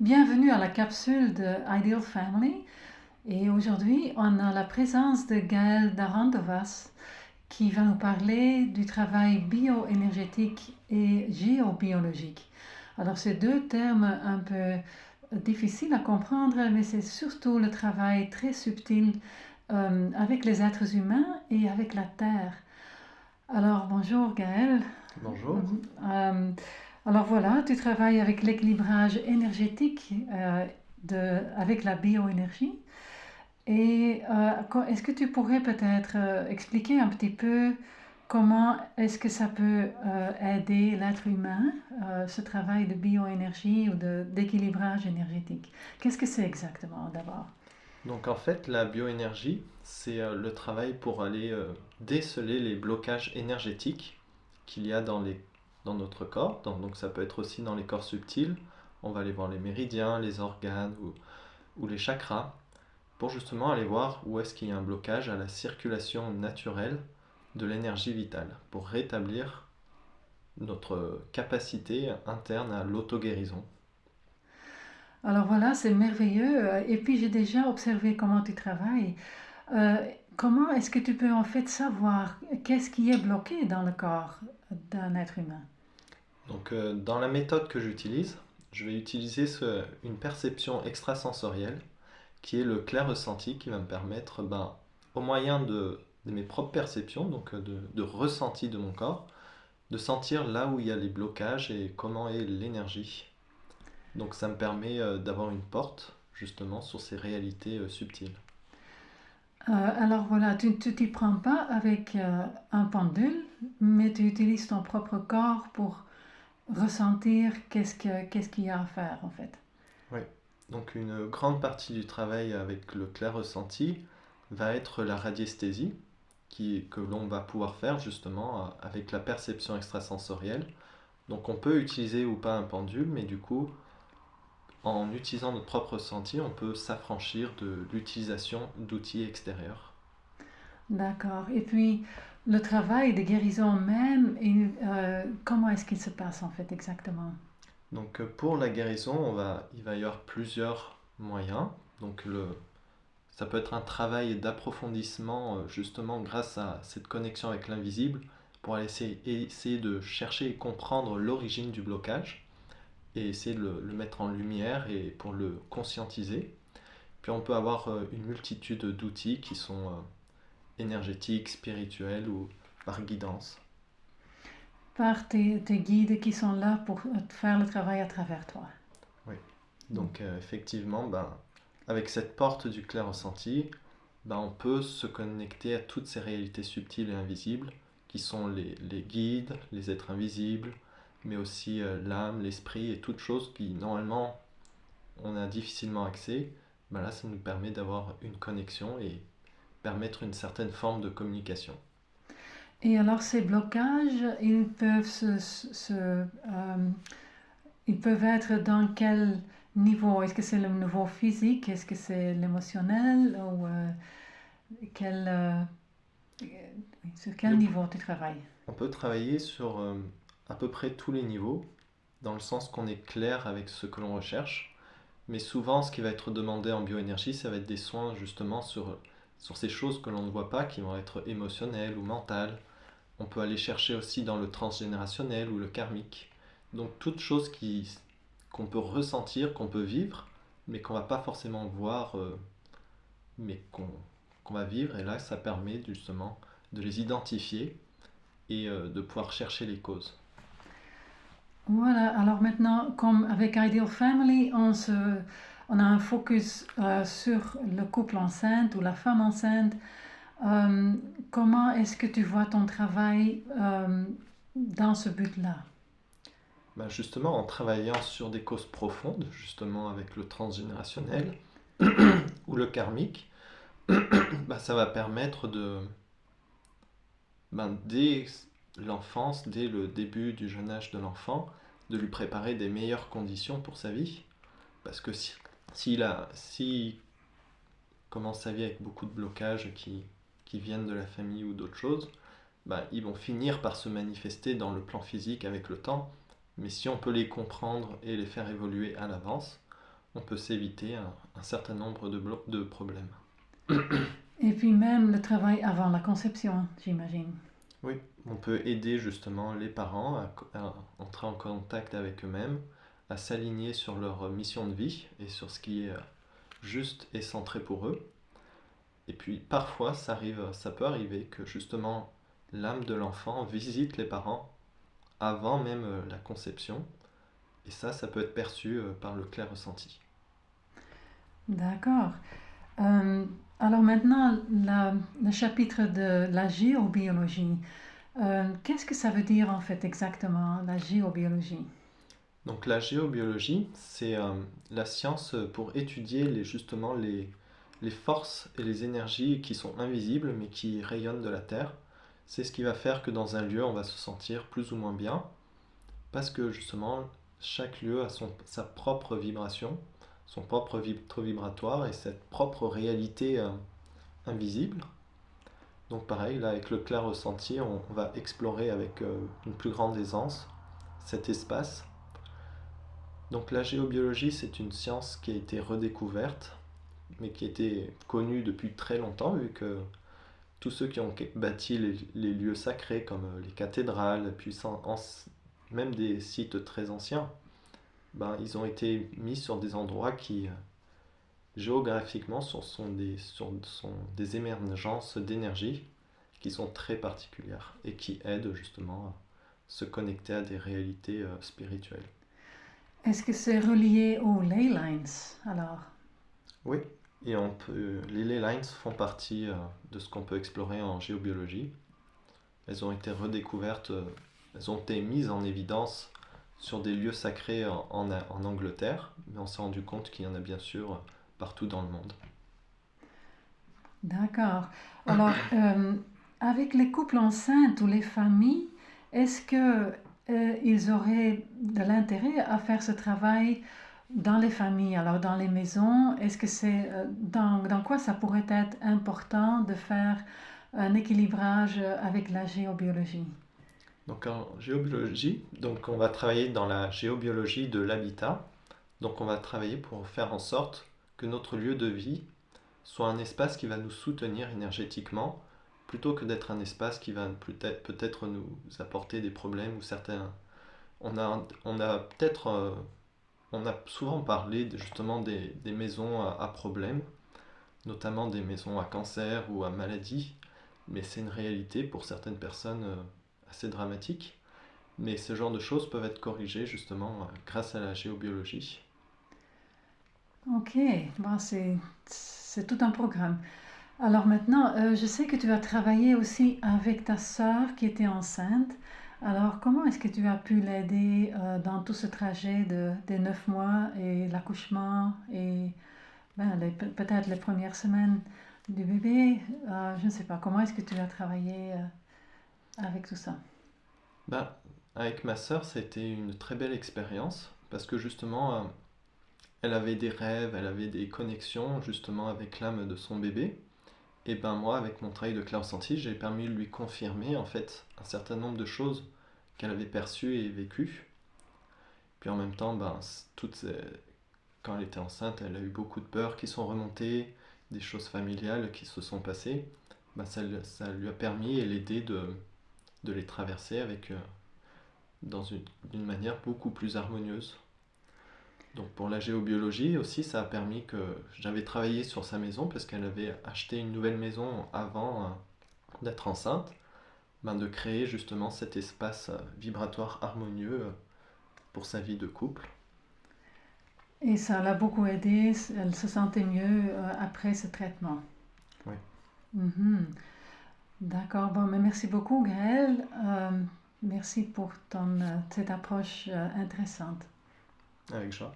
Bienvenue à la capsule de Ideal Family. Et aujourd'hui, on a la présence de Gaëlle Darandovas qui va nous parler du travail bioénergétique et géobiologique. Alors, c'est deux termes un peu difficiles à comprendre, mais c'est surtout le travail très subtil avec les êtres humains et avec la Terre. Alors, bonjour Gaëlle. Bonjour. Euh, alors voilà, tu travailles avec l'équilibrage énergétique avec la bioénergie. Et est-ce que tu pourrais peut-être expliquer un petit peu comment est-ce que ça peut aider l'être humain, ce travail de bioénergie ou d'équilibrage énergétique? Qu'est-ce que c'est exactement d'abord? Donc en fait, la bioénergie, c'est le travail pour aller déceler les blocages énergétiques qu'il y a dans notre corps. Donc ça peut être aussi dans les corps subtils. On va aller voir les méridiens, les organes ou les chakras pour justement aller voir où est-ce qu'il y a un blocage à la circulation naturelle de l'énergie vitale pour rétablir notre capacité interne à l'auto-guérison. Alors voilà, c'est merveilleux. Et puis j'ai déjà observé comment tu travailles. Euh, Comment est-ce que tu peux en fait savoir qu'est-ce qui est bloqué dans le corps d'un être humain? Donc, dans la méthode que j'utilise, je vais utiliser une perception extrasensorielle qui est le clair ressenti qui va me permettre, au moyen de mes propres perceptions, donc de ressenti de mon corps, de sentir là où il y a les blocages et comment est l'énergie. Donc, ça me permet d'avoir une porte justement sur ces réalités subtiles. Alors voilà, tu ne t'y prends pas avec un pendule, mais tu utilises ton propre corps pour ressentir qu'est-ce qu'il y a à faire en fait. Oui. Donc, une grande partie du travail avec le clair ressenti va être la radiesthésie, que l'on va pouvoir faire justement avec la perception extrasensorielle. Donc on peut utiliser ou pas un pendule, mais du coup, en utilisant notre propre ressenti, on peut s'affranchir de l'utilisation d'outils extérieurs. D'accord. Et puis le travail de guérison même, comment est-ce qu'il se passe en fait exactement? Donc pour la guérison, il va y avoir plusieurs moyens. Donc ça peut être un travail d'approfondissement justement grâce à cette connexion avec l'invisible pour essayer de chercher et comprendre l'origine du blocage et essayer de le mettre en lumière et pour le conscientiser. Puis on peut avoir une multitude d'outils qui sont énergétiques, spirituels ou par guidance. Par tes guides qui sont là pour faire le travail à travers toi. Oui. Donc effectivement, avec cette porte du clair ressenti, on peut se connecter à toutes ces réalités subtiles et invisibles qui sont les guides, les êtres invisibles, mais aussi l'âme, l'esprit et toutes choses qui normalement on a difficilement accès. Là, ça nous permet d'avoir une connexion et permettre une certaine forme de communication. Et alors ces blocages, ils peuvent être dans quel niveau? Est-ce que c'est le niveau physique? Est-ce que c'est l'émotionnel? Ou quel, euh, sur quel Donc, niveau tu travailles? on peut travailler sur à peu près tous les niveaux, dans le sens qu'on est clair avec ce que l'on recherche. Mais souvent, ce qui va être demandé en bioénergie, ça va être des soins justement sur ces choses que l'on ne voit pas, qui vont être émotionnelles ou mentales. On peut aller chercher aussi dans le transgénérationnel ou le karmique. Donc toutes choses qu'on peut ressentir, qu'on peut vivre, mais qu'on ne va pas forcément voir, mais qu'on va vivre. Et là, ça permet justement de les identifier et de pouvoir chercher les causes. Voilà, alors maintenant, comme avec Ideal Family, on a un focus sur le couple enceinte ou la femme enceinte. Euh, Comment est-ce que tu vois ton travail dans ce but-là? Justement, en travaillant sur des causes profondes, justement avec le transgénérationnel ou le karmique, ça va permettre dès l'enfance, dès le début du jeune âge de l'enfant, de lui préparer des meilleures conditions pour sa vie. Parce que s'il commence sa vie avec beaucoup de blocages qui viennent de la famille ou d'autres choses, ils vont finir par se manifester dans le plan physique avec le temps. Mais si on peut les comprendre et les faire évoluer à l'avance, on peut s'éviter un certain nombre de problèmes. Et puis même le travail avant la conception, j'imagine. Oui, on peut aider justement les parents à entrer en contact avec eux-mêmes, à s'aligner sur leur mission de vie et sur ce qui est juste et centré pour eux. Et puis parfois, ça peut arriver que justement l'âme de l'enfant visite les parents avant même la conception. Et ça peut être perçu par le clair ressenti. D'accord. Euh, alors maintenant, le chapitre de la géobiologie. Qu'est-ce que ça veut dire en fait exactement, la géobiologie? Donc la géobiologie, c'est la science pour étudier justement les forces et les énergies qui sont invisibles mais qui rayonnent de la Terre. C'est ce qui va faire que dans un lieu, on va se sentir plus ou moins bien, parce que justement, chaque lieu a sa propre vibration, son propre taux vibratoire et cette propre réalité invisible. Donc pareil, là avec le clair ressenti, on va explorer avec une plus grande aisance cet espace. Donc la géobiologie, c'est une science qui a été redécouverte, mais qui était connue depuis très longtemps, vu que tous ceux qui ont bâti les lieux sacrés, comme les cathédrales, puis même des sites très anciens, ben, ils ont été mis sur des endroits qui, géographiquement, sont des émergences d'énergie qui sont très particulières et qui aident justement à se connecter à des réalités spirituelles. Est-ce que c'est relié aux ley lines alors? Oui, et les ley lines font partie de ce qu'on peut explorer en géobiologie. Elles ont été redécouvertes, elles ont été mises en évidence sur des lieux sacrés en Angleterre, mais on s'est rendu compte qu'il y en a bien sûr partout dans le monde. D'accord. Alors, avec les couples enceintes ou les familles, est-ce que ils auraient de l'intérêt à faire ce travail dans les familles, alors dans les maisons? Est-ce que c'est dans quoi ça pourrait être important de faire un équilibrage avec la géobiologie? Donc en géobiologie, donc on va travailler dans la géobiologie de l'habitat. Donc on va travailler pour faire en sorte que notre lieu de vie soit un espace qui va nous soutenir énergétiquement, plutôt que d'être un espace qui va peut-être nous apporter des problèmes ou certains. On a peut-être, on a souvent parlé justement des maisons à problèmes, notamment des maisons à cancer ou à maladie, mais c'est une réalité pour certaines personnes assez dramatique. Mais ce genre de choses peuvent être corrigées justement grâce à la géobiologie. Ok, bon, c'est tout un programme. Alors maintenant, je sais que tu as travaillé aussi avec ta sœur qui était enceinte. Alors, comment est-ce que tu as pu l'aider dans tout ce trajet des 9 mois et l'accouchement et ben, peut-être les premières semaines du bébé? Je ne sais pas, comment est-ce que tu as travaillé avec tout ça? Bah, avec ma sœur, c'était une très belle expérience parce que justement, elle avait des rêves, elle avait des connexions justement avec l'âme de son bébé. Et ben moi, avec mon travail de clair-senti, j'ai permis de lui confirmer en fait un certain nombre de choses qu'elle avait perçues et vécues. Puis en même temps, ben, quand elle était enceinte, elle a eu beaucoup de peurs qui sont remontées, des choses familiales qui se sont passées. Ben, ça lui a permis et l'aidé de les traverser d'une manière beaucoup plus harmonieuse. Donc pour la géobiologie aussi, ça a permis que j'avais travaillé sur sa maison parce qu'elle avait acheté une nouvelle maison avant d'être enceinte, ben de créer justement cet espace vibratoire harmonieux pour sa vie de couple. Et ça l'a beaucoup aidé, elle se sentait mieux après ce traitement. Oui, Mhm. D'accord, bon, mais merci beaucoup, Gaëlle. Merci pour cette approche intéressante. avec joie.